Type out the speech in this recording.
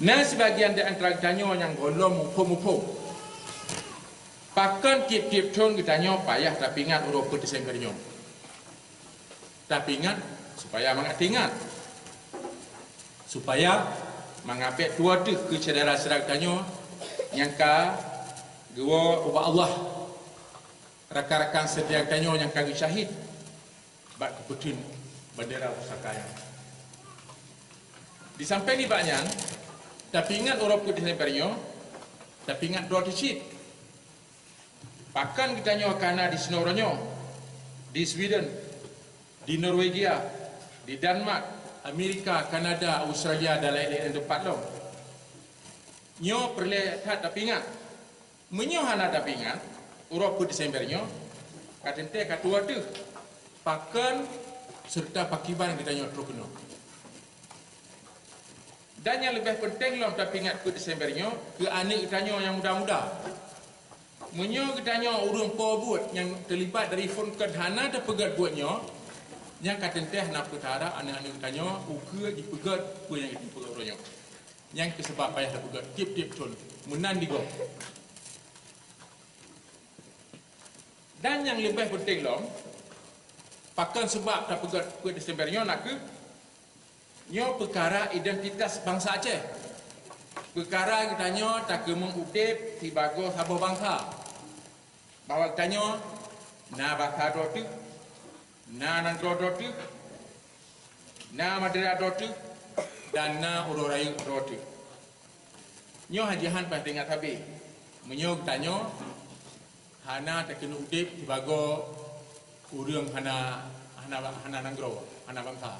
Nah sebagian di antara tanya yang golong mupo-mupo. Pakan kip-kip con kita tanya payah tapi ingat urut Desembernya. Tapi ingat supaya ingat. Supaya mengapit dua tu ke cedera serak tanya yang ka gua ubah Allah rakan-rakan setiap tanya yang kagak syahid bak keputin bendera pusaka. Di sampai ni banyak tapi ingat urut Desembernya tapi ingat dua tu bahkan kita nyawa kana di Snoronyo, di Sweden, di Norwegia, di Denmark, Amerika, Kanada, Australia dan lain-lain tempat lo. Nyo perlihat tapi ingat, menyohana tapi ingat, urut Desembernya, katente katua tu, bahkan serta pakiban kita nyawa terkena. Dan yang lebih penting lo tapi ingat Desembernya, ke anak kita nyawa yang muda-muda. Menyo katanya urung po buat yang terlibat dari fon kedhana ada pegat buatnya yang katenteh nak petara anak-anak katanya uke di pegat pun yang itu pegat orangnya yang kesebab payah dah pegat tip-tip ton menan digo. Dan yang lebih penting lom pakan sebab dah pegat ke Desembernya nak ke nyo perkara identitas bangsa Aceh. Perkara katanya tak ke mengutip di bagus habis bangsa. Bahawa katanya na bakar dotu, na nangro dotu, na madera dotu, dan na urorayu dotu. Nyo hajihan pas dengar habis. Menyo katanya hana tak kena utip di bagus urang hana nangro, hana bangsa.